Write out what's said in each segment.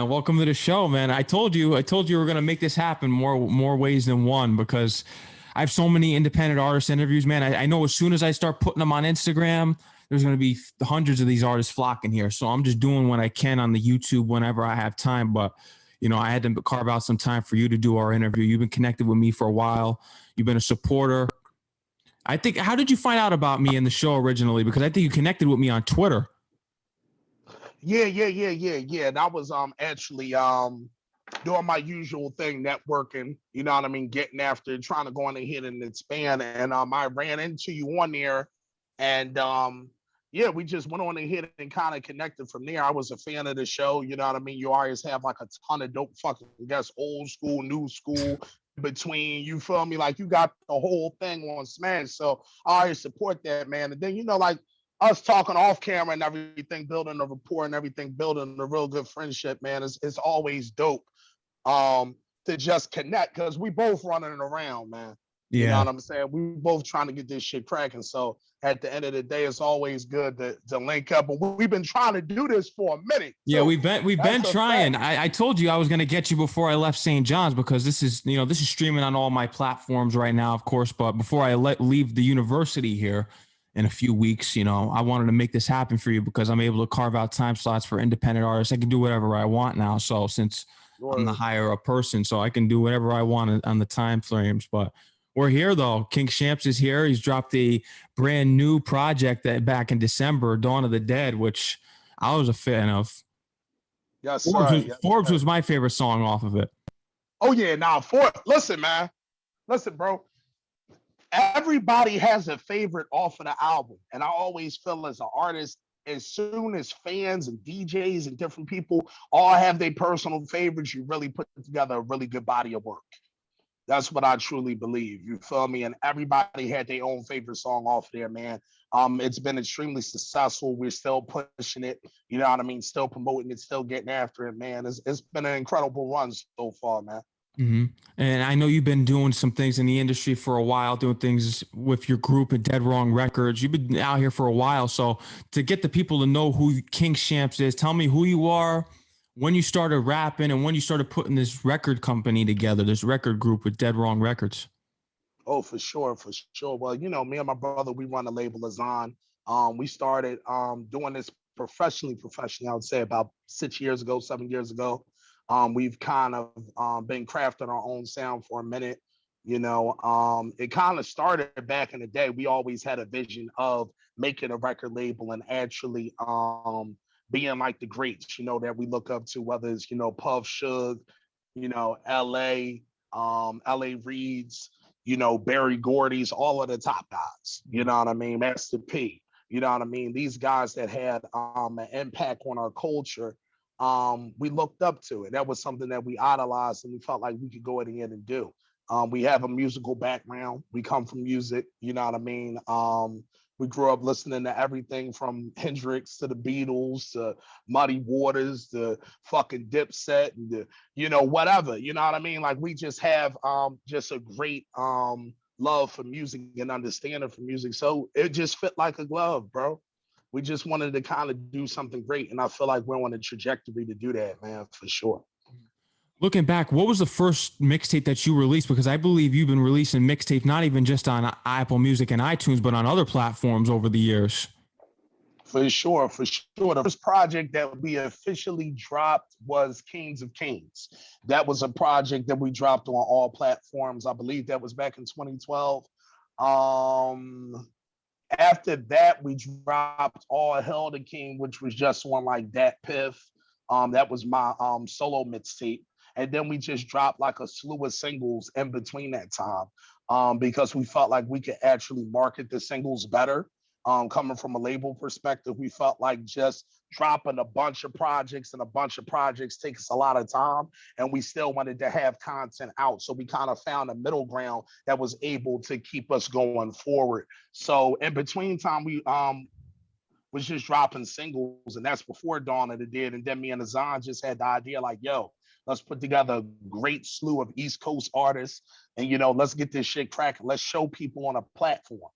Welcome to the show, man. I told you we were gonna make this happen more ways than one because I have so many independent artist interviews, man. I know as soon as I start putting them on Instagram, there's gonna be hundreds of these artists flocking here. So I'm just doing what I can on the YouTube whenever I have time. But I had to carve out some time for you to do our interview. You've been connected with me for a while. You've been a supporter. I think. How did you find out about me in the show originally? Because I think you connected with me on Twitter. Yeah. And I was actually doing my usual thing, networking, you know what I mean, getting after trying to go on ahead and expand. And I ran into you on there and yeah, we just went on ahead and kind of connected from there. I was a fan of the show, you know what I mean? You always have like a ton of dope fucking guests, old school, new school between, you feel me? Like you got the whole thing on Smash. So I always support that, man. And then, like us talking off camera and everything, building a rapport and everything, building a real good friendship, man, it's always dope to just connect because we both running around, man. You know Yeah. what I'm saying? We both trying to get this shit cracking. So at the end of the day, it's always good to link up. And we've been trying to do this for a minute. Yeah, we've been trying. I told you I was gonna get you before I left St. John's because this is streaming on all my platforms right now, of course. But before I leave the university here in a few weeks, I wanted to make this happen for you because I'm able to carve out time slots for independent artists. I can do whatever I want now. So since I'm the higher up person, so I can do whatever I want on the time frames. But we're here though. King Shampz is here. He's dropped a brand new project that back in December, Dawn of the Dead, which I was a fan of. Yes, Forbes, sir. was, Yes, Forbes sir. was my favorite song off of it. Oh yeah, now listen, man. Listen, bro. Everybody has a favorite off of the album. And I always feel as an artist, as soon as fans and DJs and different people all have their personal favorites, you really put together a really good body of work. That's what I truly believe. You feel me? And everybody had their own favorite song off there, man. It's been extremely successful. We're still pushing it. You know what I mean? Still promoting it, still getting after it, man. It's been an incredible run so far, man. hmm And I know you've been doing some things in the industry for a while, doing things with your group at Dead Wrong Records. You've been out here for a while. So to get the people to know who King Shampz is, tell me who you are, when you started rapping, and when you started putting this record company together, this record group with Dead Wrong Records. Oh, for sure, for sure. Well, me and my brother, we run a label, Azzan. We started doing this professionally, I would say about 6 years ago, 7 years ago. We've kind of been crafting our own sound for a minute. It kind of started back in the day. We always had a vision of making a record label and actually being like the greats, that we look up to, whether it's, Puff Suge, LA, LA Reeds, Barry Gordy's, all of the top guys, you know what I mean? Master P, you know what I mean? These guys that had an impact on our culture, we looked up to it. That was something that we idolized and we felt like we could go ahead and do. We have a musical background. We come from music, you know what I mean? We grew up listening to everything from Hendrix to the Beatles to Muddy Waters to fucking Dipset and whatever. You know what I mean? Like we just have just a great love for music and understanding for music. So it just fit like a glove, bro. We just wanted to kind of do something great. And I feel like we're on a trajectory to do that, man, for sure. Looking back, what was the first mixtape that you released? Because I believe you've been releasing mixtape not even just on Apple Music and iTunes, but on other platforms over the years. For sure, for sure. The first project that we officially dropped was Kings of Kings. That was a project that we dropped on all platforms. I believe that was back in 2012. After that, we dropped All Hell the King, which was just one like that Piff. That was my solo mixtape. And then we just dropped like a slew of singles in between that time because we felt like we could actually market the singles better. Coming from a label perspective, we felt like just dropping a bunch of projects and a bunch of projects takes a lot of time, and we still wanted to have content out. So we kind of found a middle ground that was able to keep us going forward. So in between time, we was just dropping singles, and that's before Dawn of the Dead. And then me and Azzan just had the idea like, yo, let's put together a great slew of East Coast artists and, let's get this shit cracking. Let's show people on a platform.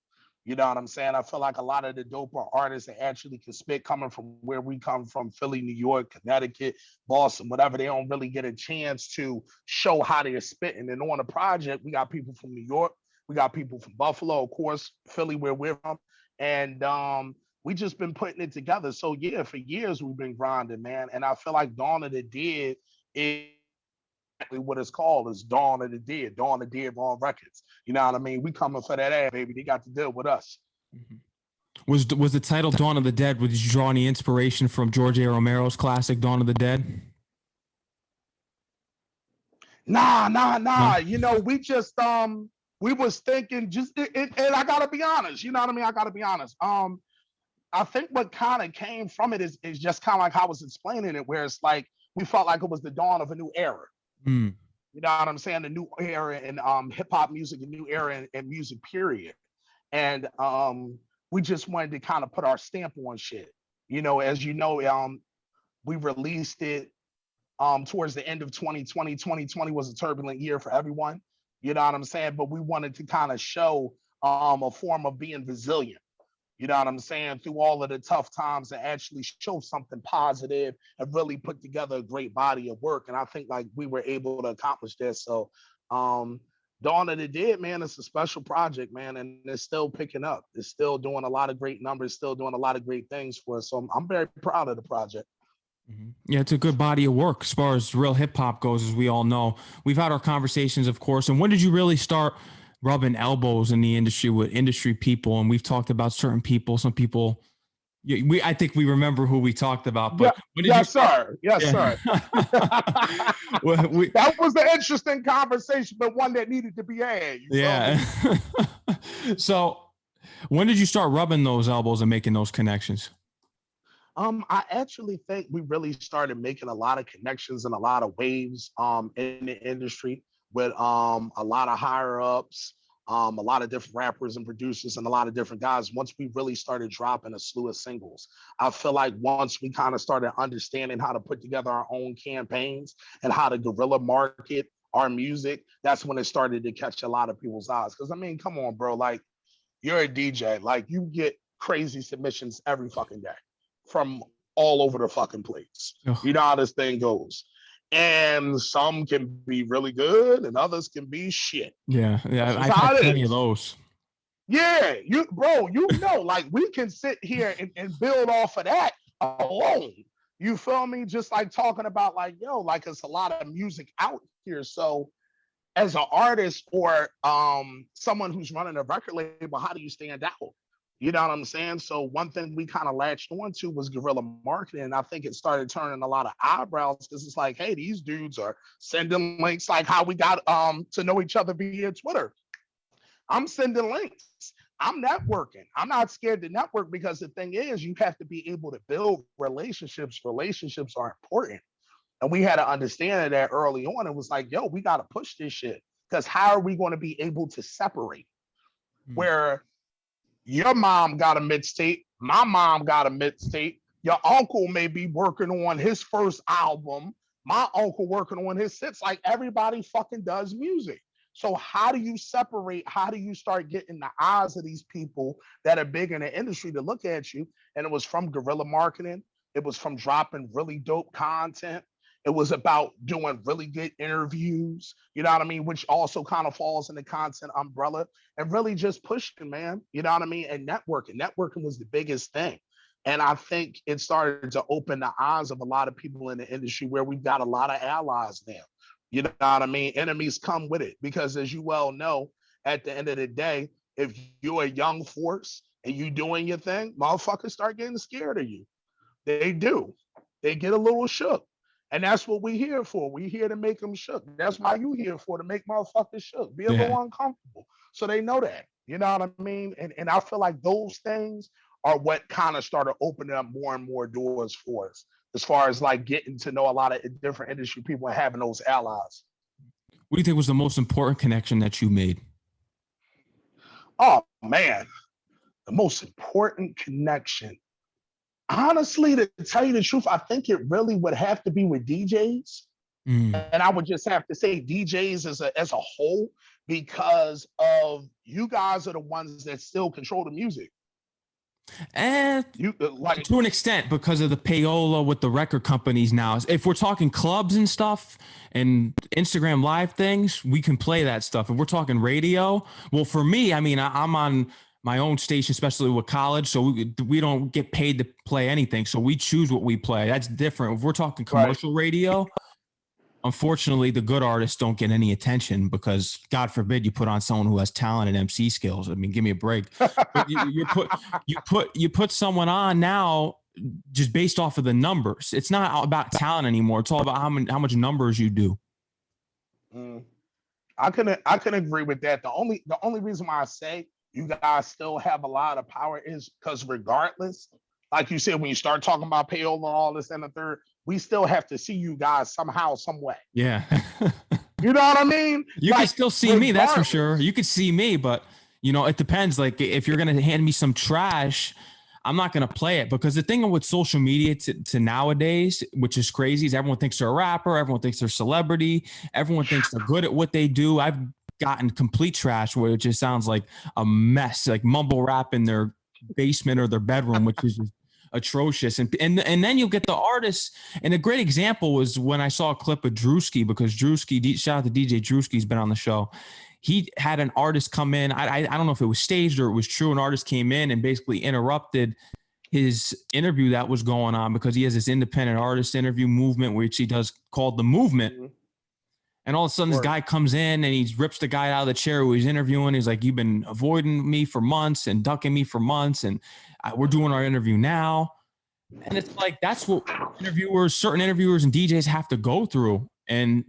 You know what I'm saying? I feel like a lot of the doper artists that actually can spit coming from where we come from, Philly, New York, Connecticut, Boston, whatever, they don't really get a chance to show how they're spitting. And on the project, we got people from New York, we got people from Buffalo, of course, Philly, where we're from. And we just been putting it together. So yeah, for years we've been grinding, man. And I feel like Dawn of the Dead is exactly what it's called, is Dawn of the Dead, Dawn of the Dead on records. You know what I mean? We coming for that ass, baby. They got to deal with us. Mm-hmm. Was the title Dawn of the Dead? Did you draw any inspiration from George A. Romero's classic Dawn of the Dead? Nah. No? You know, we was thinking and I gotta be honest, you know what I mean? I gotta be honest. I think what kind of came from it is just kind of like how I was explaining it, where it's like we felt like it was the dawn of a new era. Mm. You know what I'm saying? The new era in hip hop music, a new era in music, period. And we just wanted to kind of put our stamp on shit. You know, as you know, we released it towards the end of 2020. 2020 was a turbulent year for everyone. You know what I'm saying? But we wanted to kind of show a form of being resilient. You know what I'm saying? Through all of the tough times, and actually show something positive and really put together a great body of work. And I think like we were able to accomplish this. So Dawn of the Dead, man, it's a special project, man, and it's still picking up. It's still doing a lot of great numbers, still doing a lot of great things for us. So I'm very proud of the project. Mm-hmm. Yeah, it's a good body of work as far as real hip hop goes, as we all know. We've had our conversations, of course. And when did you really start rubbing elbows in the industry with industry people? And we've talked about certain people, some people. I think we remember who we talked about. But when did yes, you start? sir. Yes, sir. That was an interesting conversation, but one that needed to be had. Yeah. So, when did you start rubbing those elbows and making those connections? I actually think we really started making a lot of connections and a lot of waves in the industry with a lot of higher ups, a lot of different rappers and producers, and a lot of different guys. Once we really started dropping a slew of singles, I feel like once we kind of started understanding how to put together our own campaigns and how to guerrilla market our music, that's when it started to catch a lot of people's eyes. Because I mean, come on, bro, like you're a DJ, like you get crazy submissions every fucking day from all over the fucking place. Oh. You know how this thing goes. And some can be really good and others can be shit. Yeah. I've had plenty of those. Yeah, you know, like we can sit here and build off of that alone. You feel me? Just like talking about like, yo, like it's a lot of music out here. So as an artist or someone who's running a record label, how do you stand out? You know what I'm saying? So one thing we kind of latched onto was guerrilla marketing. And I think it started turning a lot of eyebrows because it's like, hey, these dudes are sending links like how we got to know each other via Twitter. I'm sending links. I'm networking. I'm not scared to network because the thing is, you have to be able to build relationships. Relationships are important. And we had to understand that early on. It was like, yo, we got to push this shit because how are we going to be able to separate? Where your mom got a mixtape, my mom got a mixtape, your uncle may be working on his first album, my uncle working on his sixth. Like everybody fucking does music. So how do you separate? How do you start getting the eyes of these people that are big in the industry to look at you? And it was from guerrilla marketing. It was from dropping really dope content. It was about doing really good interviews, you know what I mean? Which also kind of falls in the content umbrella, and really just pushing, man, you know what I mean? And networking. Networking was the biggest thing. And I think it started to open the eyes of a lot of people in the industry where we've got a lot of allies now. You know what I mean? Enemies come with it because, as you well know, at the end of the day, if you're a young force and you doing your thing, motherfuckers start getting scared of you. They do. They get a little shook. And that's what we're here for. We're here to make them shook. That's why you here for, to make motherfuckers shook. Be a little uncomfortable. So they know that. You know what I mean? And I feel like those things are what kind of started opening up more and more doors for us, as far as like getting to know a lot of different industry people and having those allies. What do you think was the most important connection that you made? Oh, man. The most important connection. Honestly, to tell you the truth, I think it really would have to be with DJs. Mm. And I would just have to say DJs as a whole, because of you guys are the ones that still control the music. And You like to an extent, because of the payola with the record companies now. If we're talking clubs and stuff and Instagram live things, we can play that stuff. If we're talking radio, well, for me, I mean, I'm on my own station, especially with college, so we don't get paid to play anything. So we choose what we play. That's different. If we're talking right. commercial radio, unfortunately, the good artists don't get any attention because, God forbid, you put on someone who has talent and MC skills. I mean, give me a break. But you put someone on now just based off of the numbers. It's not about talent anymore. It's all about how much numbers you do. Mm. I can agree with that. The only reason why I say you guys still have a lot of power is because regardless, like you said, when you start talking about payola and all this and the third, we still have to see you guys somehow, some way. Yeah. You know what I mean? You like, can still see me, that's for sure. You could see me, but it depends. Like if you're gonna hand me some trash, I'm not gonna play it, because the thing with social media to nowadays, which is crazy, is everyone thinks they're a rapper, everyone thinks they're a celebrity, everyone thinks they're good at what they do. I've gotten complete trash where it just sounds like a mess, like mumble rap in their basement or their bedroom, which is just atrocious. And then you'll get the artists. And a great example was when I saw a clip of Drewski, because Drewski, shout out to DJ Drewski's been on the show. He had an artist come in. I don't know if it was staged or it was true. An artist came in and basically interrupted his interview that was going on, because he has this independent artist interview movement, which he does called The Movement. Mm-hmm. And all of a sudden, this guy comes in and he rips the guy out of the chair who he's interviewing. He's like, "You've been avoiding me for months and ducking me for months, and we're doing our interview now." And it's like, that's what certain interviewers and DJs have to go through. And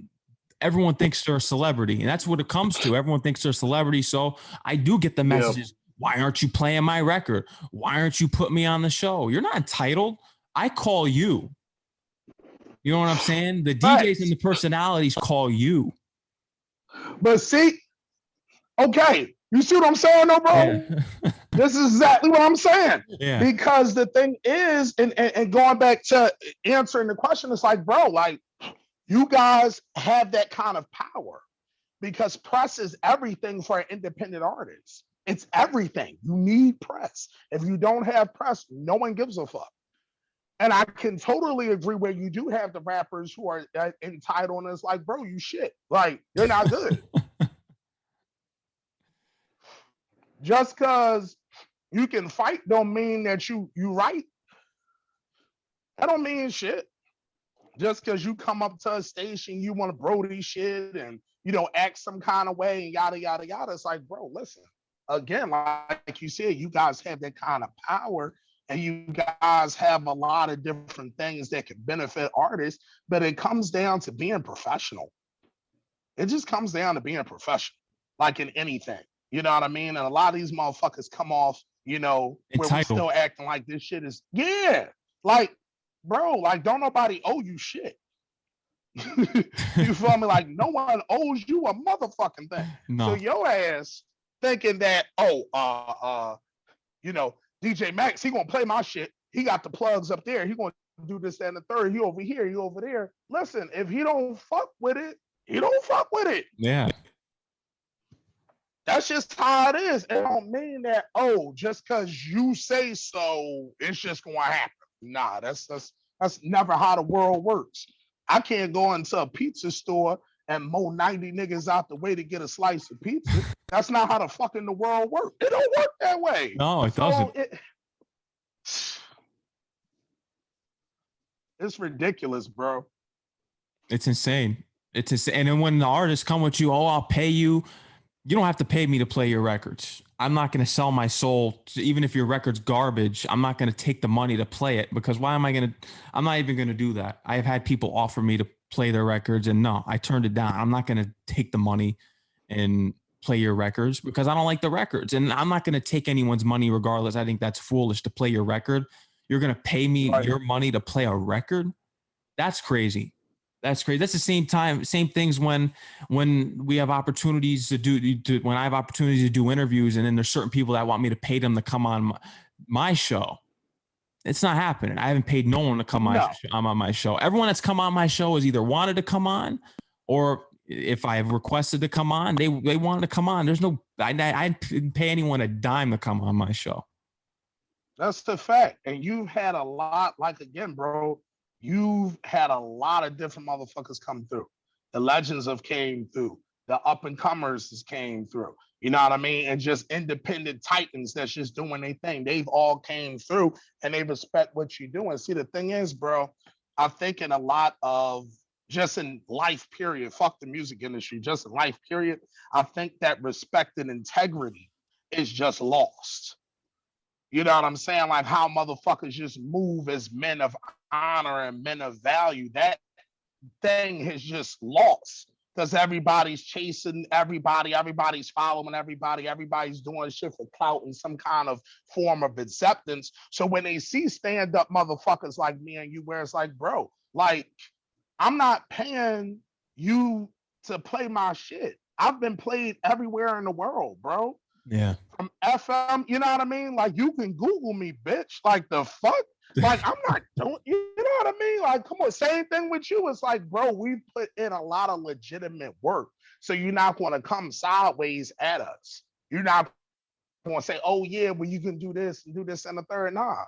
everyone thinks they're a celebrity. And that's what it comes to. Everyone thinks they're a celebrity. So I do get the messages. Yep. Why aren't you playing my record? Why aren't you putting me on the show? You're not entitled. I call you. You know what I'm saying? The DJs and the personalities call you. But see, okay, you see what I'm saying, though, bro? Yeah. This is exactly what I'm saying. Yeah. Because the thing is, and going back to answering the question, it's like, bro, like, you guys have that kind of power, because press is everything for an independent artist. It's everything. You need press. If you don't have press, no one gives a fuck. And I can totally agree where you do have the rappers who are entitled, and it's like, bro, you shit. Like, you're not good. Just because you can fight don't mean that you right. That don't mean shit. Just because you come up to a station, you want to brody shit and, act some kind of way and yada, yada, yada. It's like, bro, listen, again, like you said, you guys have that kind of power. And you guys have a lot of different things that can benefit artists, but it comes down to being professional. It just comes down to being professional, like in anything. You know what I mean? And a lot of these motherfuckers come off, where we're still acting like this shit is, like, bro, like, don't nobody owe you shit. You feel me? Like, no one owes you a motherfucking thing. No. So your ass thinking that, DJ Max, he gonna play my shit. He got the plugs up there. He gonna do this, that, and the third. He over here, he over there. Listen, if he don't fuck with it, he don't fuck with it. Yeah. That's just how it is. It don't mean that, just because you say so, it's just gonna happen. Nah, that's never how the world works. I can't go into a pizza store and mow 90 niggas out the way to get a slice of pizza. That's not how the fucking the world works. It don't work that way. No, it doesn't. It's ridiculous, bro. It's insane. It's insane. And then when the artists come with you, I'll pay you. You don't have to pay me to play your records. I'm not going to sell my soul. Even if your record's garbage, I'm not going to take the money to play it, because I'm not even going to do that. I have had people offer me to play their records, and no, I turned it down. I'm not going to take the money and play your records because I don't like the records, and I'm not going to take anyone's money regardless. I think that's foolish to play your record. You're going to pay me your money to play a record? That's crazy. That's crazy. That's the same things when we have opportunities when I have opportunities to do interviews, and then there's certain people that want me to pay them to come on my show. It's not happening. I haven't paid no one to come on my show. Everyone that's come on my show has either wanted to come on, or if I have requested to come on, they wanted to come on. There's no, I didn't pay anyone a dime to come on my show. That's the fact. And you've had a lot, like, again, bro, you've had a lot of different motherfuckers come through. The legends have came through. The up and comers has came through. You know what I mean? And just independent titans that's just doing their thing. They've all came through and they respect what you're doing. See, the thing is, bro, I think in a lot of, just in life period, fuck the music industry, just in life period, I think that respect and integrity is just lost. You know what I'm saying? Like how motherfuckers just move as men of honor and men of value. That thing has just lost because everybody's chasing everybody, everybody's following everybody, everybody's doing shit for clout and some kind of form of acceptance. So when they see stand-up motherfuckers like me and you, where it's like, bro, like, I'm not paying you to play my shit. I've been played everywhere in the world, bro. Yeah. From FM, you know what I mean? Like, you can Google me, bitch. Like, the fuck? Like, I'm not doing, you know what I mean? Like, come on, same thing with you. It's like, bro, we put in a lot of legitimate work. So you're not going to come sideways at us. You're not going to say, oh, yeah, well, you can do this and the third. Nah.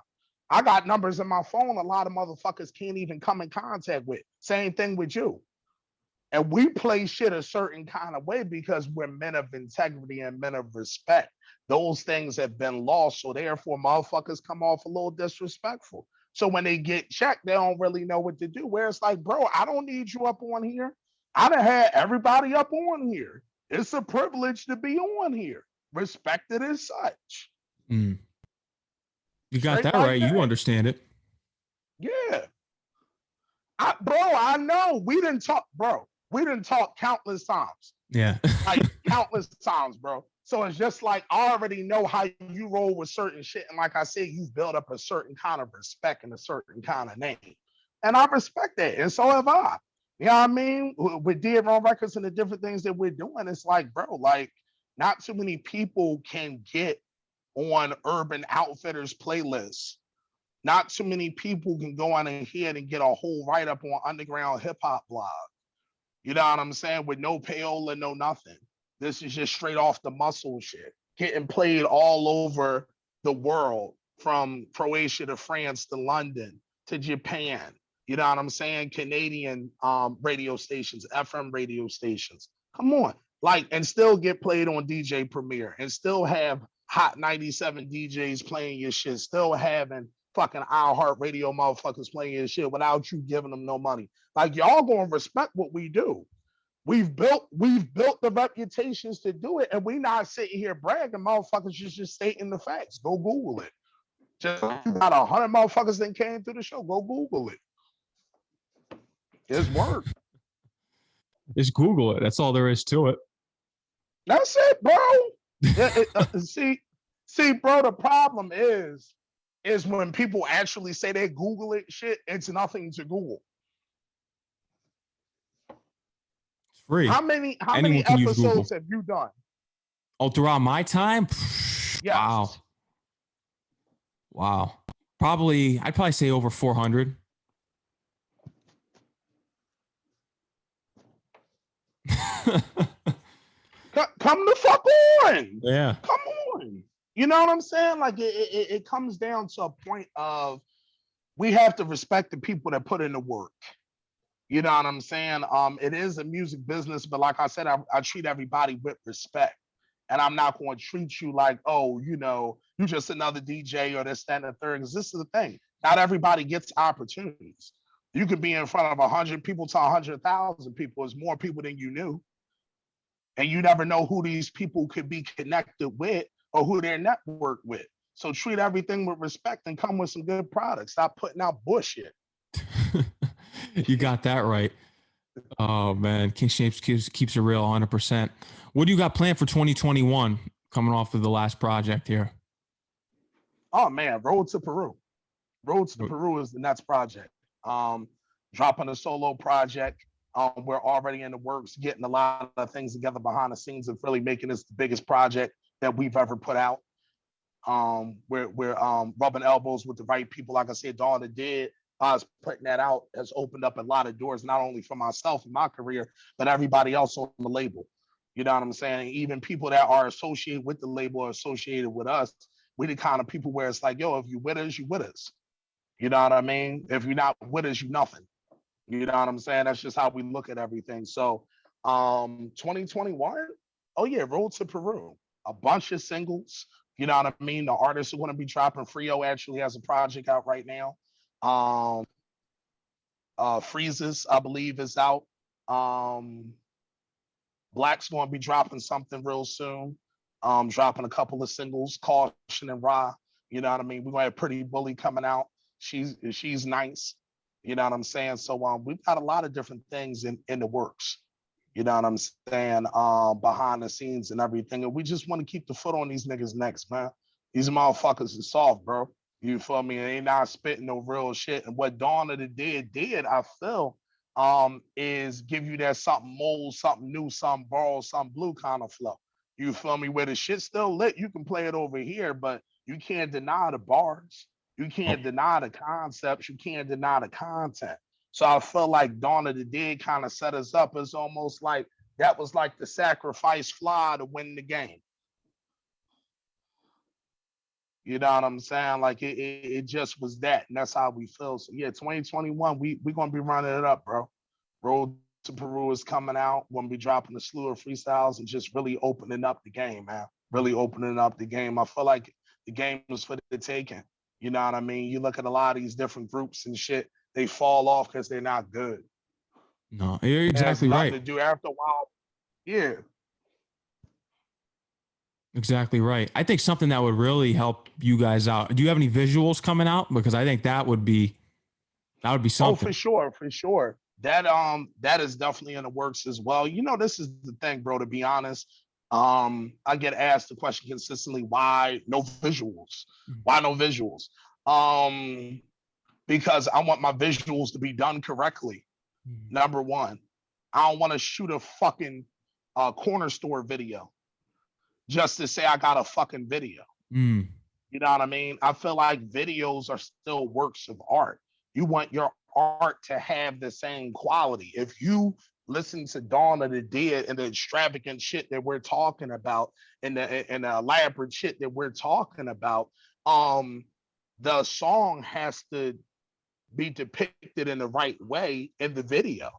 I got numbers in my phone a lot of motherfuckers can't even come in contact with. Same thing with you. And we play shit a certain kind of way because we're men of integrity and men of respect. Those things have been lost. So therefore, motherfuckers come off a little disrespectful. So when they get checked, they don't really know what to do. Where it's like, bro, I don't need you up on here. I done had everybody up on here. It's a privilege to be on here. Respected as such. Mm. You got that right. You understand it. Yeah. Bro, I know. We didn't talk, bro. We didn't talk countless times. Yeah. Like countless times, bro. So it's just like, I already know how you roll with certain shit. And like I said, you've built up a certain kind of respect and a certain kind of name. And I respect that. And so have I. You know what I mean? With Dead Wrong Records and the different things that we're doing, it's like, bro, like, not too many people can get on Urban Outfitters playlists. Not too many people can go on ahead and get a whole write-up on Underground Hip Hop Blog. You know what I'm saying? With no payola, no nothing. This is just straight off the muscle shit. Getting played all over the world, from Croatia to France to London to Japan. You know what I'm saying? Canadian radio stations, FM radio stations. Come on. Like, and still get played on DJ Premier and still have Hot 97 DJs playing your shit, still having fucking iHeartRadio motherfuckers playing your shit without you giving them no money. Like, y'all gonna respect what we do. We've built the reputations to do it, and we not sitting here bragging. Motherfuckers just stating the facts. Go Google it. Just about 100 motherfuckers that came through the show. Go Google it. It's work. Just Google it. That's all there is to it. That's it, bro. See, bro. The problem is when people actually say they Google it, shit, it's nothing to Google. It's free. How many episodes have you done? Oh, throughout my time? Yes. Wow. I'd probably say over 400. Come the fuck on. Yeah. Come on. You know what I'm saying? Like, it comes down to a point of, we have to respect the people that put in the work. You know what I'm saying? It is a music business, but like I said, I treat everybody with respect. And I'm not going to treat you like, oh, you know, you're just another DJ or this, that, and the third. Because this is the thing. Not everybody gets opportunities. You could be in front of 100 people to 100,000 people. It's more people than you knew. And you never know who these people could be connected with or who they're networked with. So treat everything with respect and come with some good products. Stop putting out bullshit. You got that right. Oh, man. King Shampz keeps it real 100%. What do you got planned for 2021 coming off of the last project here? Oh, man. Road to Peru. Road to Peru is the next project. Dropping a solo project. We're already in the works, getting a lot of things together behind the scenes and really making this the biggest project that we've ever put out. We're rubbing elbows with the right people. Like I said, Dawn of the Dead, us putting that out has opened up a lot of doors, not only for myself and my career, but everybody else on the label. You know what I'm saying? Even people that are associated with the label or associated with us, we the kind of people where it's like, yo, if you with us, you with us. You know what I mean? If you're not with us, you nothing. You know what I'm saying? That's just how we look at everything. So 2021, oh yeah, Road to Peru. A bunch of singles. You know what I mean? The artists are going to be dropping. Frio actually has a project out right now. Um Freezes, I believe, is out. Um Black's going to be dropping something real soon. Dropping a couple of singles, Caution and Ra. You know what I mean? We're going to have Pretty Bully coming out. She's nice. You know what I'm saying? So we've got a lot of different things in the works. You know what I'm saying? Behind the scenes and everything. And we just want to keep the foot on these niggas' necks, man. These motherfuckers is soft, bro. You feel me? They not spitting no real shit. And what Dawn of the Dead did, I feel, is give you that something mold, something new, something borrowed, something blue kind of flow. You feel me? Where the shit's still lit, you can play it over here, but you can't deny the bars. You can't deny the concepts. You can't deny the content. So I feel like Dawn of the Dead kind of set us up as almost like that was like the sacrifice fly to win the game. You know what I'm saying? Like it just was that, and that's how we feel. So yeah, 2021, we're gonna be running it up, bro. Road to Peru is coming out. We're gonna be dropping a slew of freestyles and just really opening up the game, man. Really opening up the game. I feel like the game was for the taking. You know what I mean? You look at a lot of these different groups and shit, they fall off because they're not good. No, you're It has exactly nothing right. to do after a while. Yeah. Exactly right. I think something that would really help you guys out. Do you have any visuals coming out? Because I think that would be Oh, something. for sure, for sure. That is definitely in the works as well. You know, this is the thing, bro, to be honest. I get asked the question consistently, why no visuals? Why no visuals? Um, because I want my visuals to be done correctly. Number one, I don't want to shoot a fucking corner store video just to say I got a fucking video. Mm. You know what I mean? I feel like videos are still works of art. You want your art to have the same quality. If you listen to Dawn of the Dead and the extravagant shit that we're talking about and the elaborate shit that we're talking about, the song has to be depicted in the right way in the video.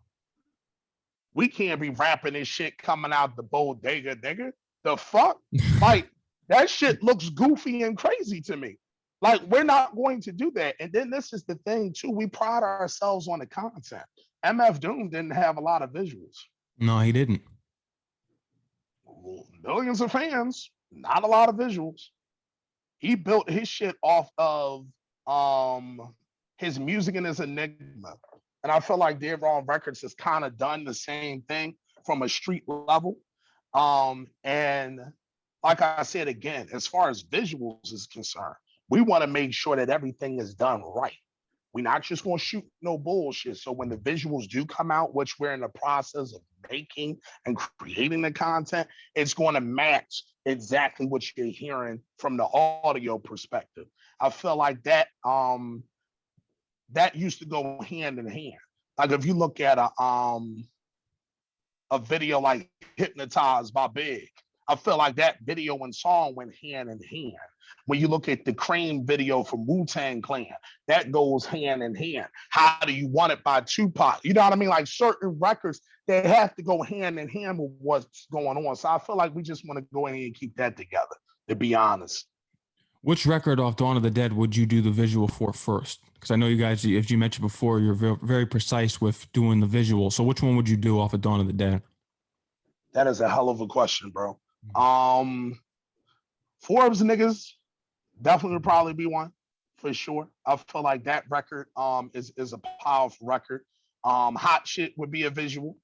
We can't be rapping this shit coming out the bodega, nigga. The fuck? Like, that shit looks goofy and crazy to me. Like, we're not going to do that. And then this is the thing, too. We pride ourselves on the content. MF Doom didn't have a lot of visuals. No, he didn't. Millions of fans, not a lot of visuals. He built his shit off of his music and his enigma. And I feel like Dead Wrong Records has kind of done the same thing from a street level. And like I said again, as far as visuals is concerned, we want to make sure that everything is done right. We're not just going to shoot no bullshit. So when the visuals do come out, which we're in the process of making and creating the content, it's going to match exactly what you're hearing from the audio perspective. I feel like that used to go hand in hand. Like if you look at a video like Hypnotized by Big, I feel like that video and song went hand in hand. When you look at the Cream video from Wu-Tang Clan, that goes hand in hand. How Do You Want It by Tupac? You know what I mean? Like certain records, they have to go hand in hand with what's going on. So I feel like we just want to go in and keep that together, to be honest. Which record off Dawn of the Dead would you do the visual for first? Because I know you guys, as you mentioned before, you're very, very precise with doing the visual. So which one would you do off of Dawn of the Dead? That is a hell of a question, bro. Forbes niggas definitely would probably be one for sure. I feel like that record is a powerful record. Hot Shit would be a visual.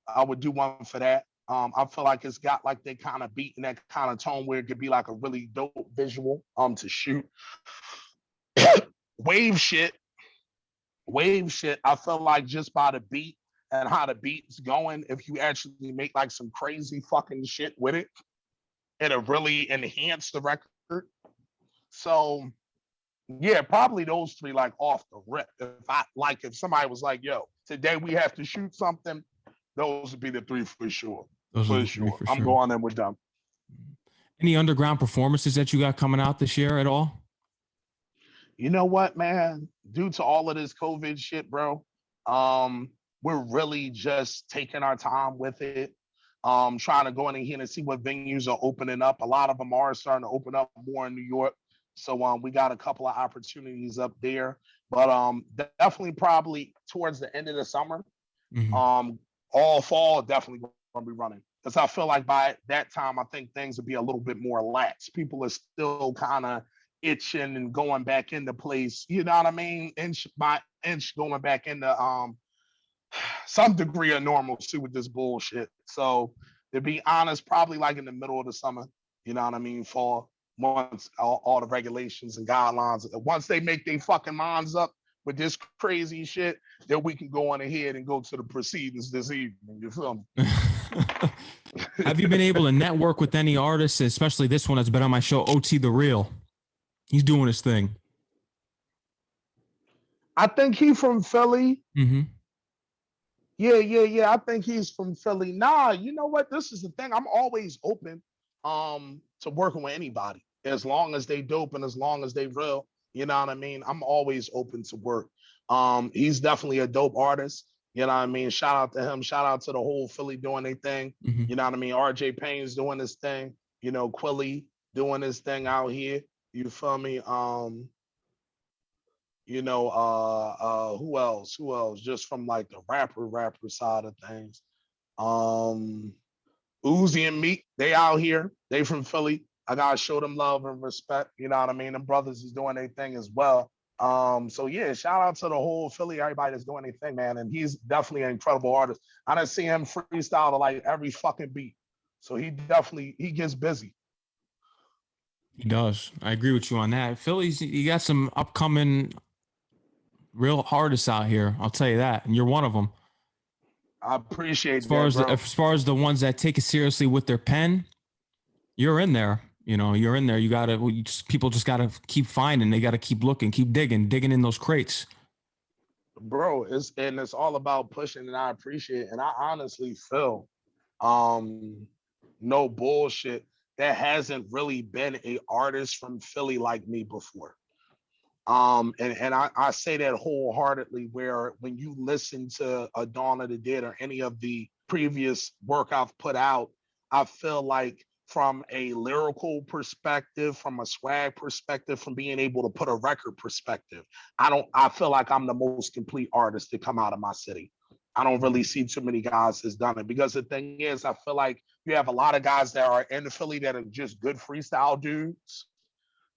I would do one for that. I feel like it's got like that kind of beat and that kind of tone where it could be like a really dope visual to shoot. Wave shit. Wave shit. I feel like just by the beat and how the beat's going, if you actually make like some crazy fucking shit with it, it'll really enhance the record So yeah, probably those three like off the rip. If somebody was like, yo, today we have to shoot something, those would be the three for sure. Those are For the three sure. for I'm sure. going in with them. Any underground performances that you got coming out this year at all? You know what, man? Due to all of this COVID shit, bro, we're really just taking our time with it. Trying to go in here and see what venues are opening up. A lot of them are starting to open up more in New York. So we got a couple of opportunities up there. But definitely probably towards the end of the summer, all fall, definitely gonna be running. Because I feel like by that time, I think things will be a little bit more lax. People are still kind of itching and going back into place. You know what I mean? Inch by inch, going back into some degree of normalcy with this bullshit. So to be honest, probably like in the middle of the summer, you know what I mean, fall, once all the regulations and guidelines, once they make their fucking minds up with this crazy shit, then we can go on ahead and go to the proceedings this evening. You feel me? Have you been able to network with any artists, especially this one that's been on my show, OT the Real? He's doing his thing. I think he's from Philly. Mm-hmm. Yeah. I think he's from Philly. Nah, you know what? This is the thing. I'm always open to working with anybody as long as they dope and as long as they real. You know what I mean? I'm always open to work. He's definitely a dope artist. You know what I mean? Shout out to him. Shout out to the whole Philly doing their thing. Mm-hmm. You know what I mean? RJ Payne's doing his thing. You know, Quilly doing his thing out here. You feel me? You know, who else? Who else? Just from like the rapper side of things. Uzi and Meek, they out here. They from Philly. I gotta show them love and respect. You know what I mean? Them brothers is doing their thing as well. So yeah, shout out to the whole Philly, everybody that's doing their thing, man. And he's definitely an incredible artist. I done see him freestyle to like every fucking beat. So he gets busy. He does. I agree with you on that. Philly's, you got some upcoming real artists out here. I'll tell you that, and you're one of them. I appreciate As far as the ones that take it seriously with their pen, you're in there. You know, you're in there. People just gotta keep finding. They gotta keep looking, keep digging in those crates. Bro, it's all about pushing, and I appreciate it. And I honestly feel, no bullshit, there hasn't really been a artist from Philly like me before. And I say that wholeheartedly, where when you listen to A Dawn of the Dead or any of the previous work I've put out, I feel like from a lyrical perspective, from a swag perspective, from being able to put a record perspective, I feel like I'm the most complete artist to come out of my city. I don't really see too many guys that's done it, because the thing is, I feel like you have a lot of guys that are in Philly that are just good freestyle dudes.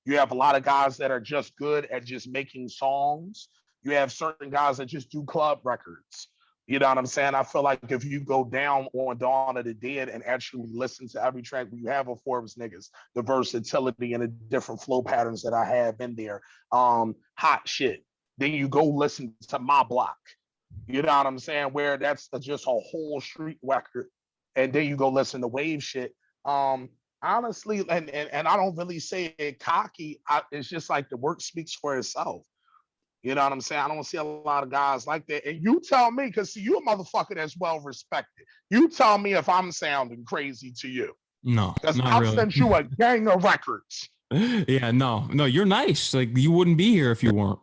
You have a lot of guys that are just good at just making songs. You have certain guys that just do club records. You know what I'm saying? I feel like if you go down on Dawn of the Dead and actually listen to every track, you have a Forbes niggas, the versatility and the different flow patterns that I have in there. Hot shit. Then you go listen to My Block. You know what I'm saying? Where that's just a whole street record. And then you go listen to Wave shit. Honestly, and I don't really say it cocky. It's just like the work speaks for itself. You know what I'm saying? I don't see a lot of guys like that. And you tell me, because you a motherfucker that's well respected. You tell me if I'm sounding crazy to you. No, because I've really. Sent you a gang of records. Yeah, no, you're nice. Like, you wouldn't be here if you weren't.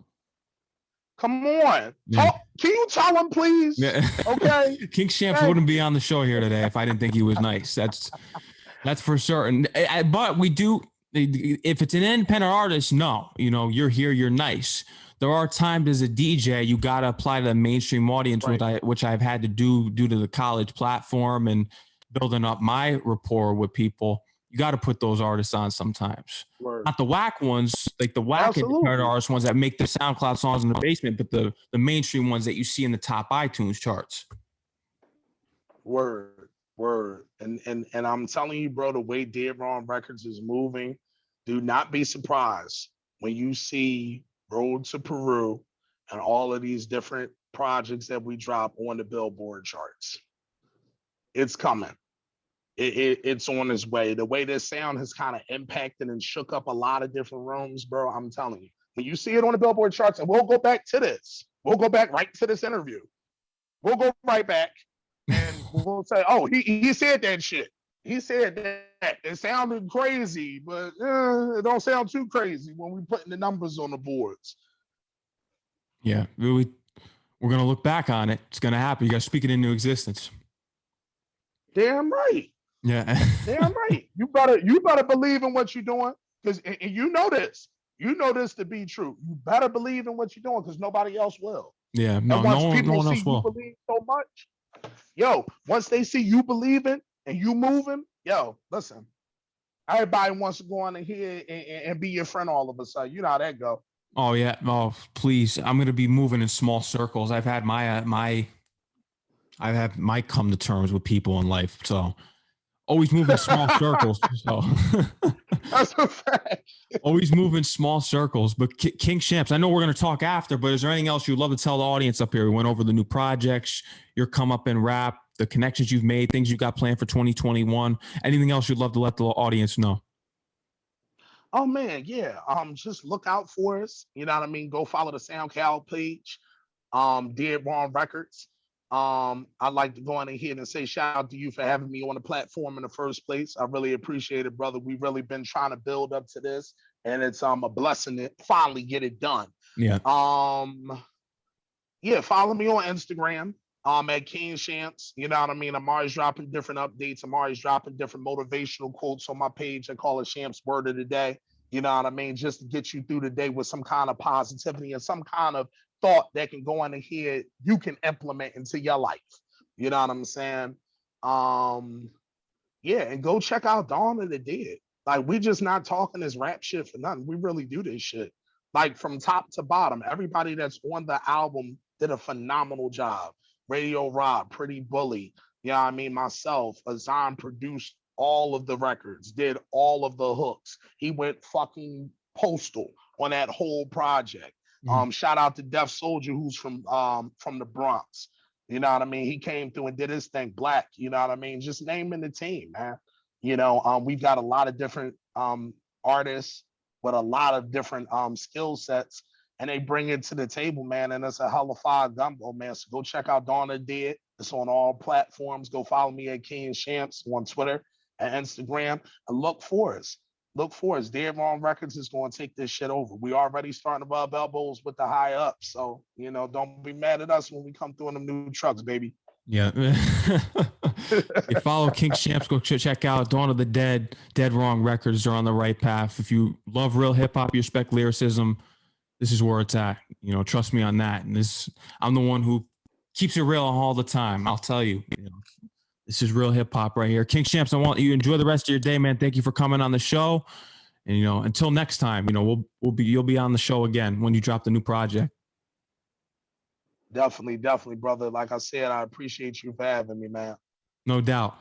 Come on. Yeah. Can you tell him, please? Yeah. Okay. King Shampz wouldn't be on the show here today if I didn't think he was nice. That's for certain. But we do, if it's an independent artist, no, you're here, you're nice. There are times as a DJ, you got to apply to the mainstream audience, right, which I've had to do due to the college platform and building up my rapport with people. You got to put those artists on sometimes. Word. Not the whack ones, like the whack independent artist ones that make the SoundCloud songs in the basement, but the mainstream ones that you see in the top iTunes charts. Word. And I'm telling you, bro, the way Dead Wrong Records is moving, do not be surprised when you see Road to Peru and all of these different projects that we drop on the Billboard charts. It's coming. it's on its way. The way this sound has kind of impacted and shook up a lot of different rooms, bro. I'm telling you, when you see it on the Billboard charts, and we'll go back to this. We'll go back right to this interview. We'll go right back and we'll say, oh, he said that shit. He said that. It sounded crazy, but it don't sound too crazy when we putting the numbers on the boards. Yeah, we're going to look back on it. It's going to happen. You got to speak it into existence. Damn right. Yeah. Damn right. You better believe in what you're doing, because and you know this. You know this to be true. You better believe in what you're doing, because nobody else will. Yeah, no one else see will. You believe so much, yo, once they see you believing and you moving, yo, listen, everybody wants to go on in here and be your friend all of a sudden. You know how that go. Oh yeah. Oh, please. I'm going to be moving in small circles. I've had my come to terms with people in life. So always move in small circles. So that's a fact. Always move in small circles. But King Shampz, I know we're going to talk after, but is there anything else you'd love to tell the audience up here? We went over the new projects, your come up in rap, the connections you've made, things you got planned for 2021. Anything else you'd love to let the audience know? Oh man, yeah. Just look out for us. You know what I mean? Go follow the SoundCloud page. Dead Wrong Records. I'd like to go on in here and say shout out to you for having me on the platform in the first place. I really appreciate it, brother. We've really been trying to build up to this, and it's a blessing to finally get it done. Yeah. Yeah, follow me on Instagram. At King Shampz. You know what I mean? I'm always dropping different updates. I'm always dropping different motivational quotes on my page. I call it Shampz Word of the Day. You know what I mean? Just to get you through the day with some kind of positivity and some kind of thought that can go in here you can implement into your life. You know what I'm saying? Yeah, and go check out Dawn of the Dead. Like, we just not talking this rap shit for nothing. We really do this shit. Like, from top to bottom, everybody that's on the album did a phenomenal job. Radio Rob, Pretty Bully, you know what I mean? Myself, Azzan produced all of the records, did all of the hooks. He went fucking postal on that whole project. Shout out to Def Soldier, who's from the Bronx. You know what I mean? He came through and did his thing. Black, you know what I mean? Just naming the team, man. You know, we've got a lot of different artists with a lot of different skill sets, and they bring it to the table, man. And it's a hell of fire gumbo, man. So go check out Dawn of the Dead. It's on all platforms. Go follow me at King Shampz on Twitter and Instagram, and look for us. Look for us. Dead Wrong Records is going to take this shit over. We already starting to rub elbows with the high ups. So, you know, don't be mad at us when we come through in them new trucks, baby. Yeah. You follow King Shampz, go check out Dawn of the Dead. Dead Wrong Records are on the right path. If you love real hip hop, you respect lyricism, this is where it's at. You know, trust me on that. And I'm the one who keeps it real all the time. I'll tell you, this is real hip hop right here. King Shampz, I want you to enjoy the rest of your day, man. Thank you for coming on the show. And, until next time, you'll be on the show again when you drop the new project. Definitely, brother. Like I said, I appreciate you for having me, man. No doubt.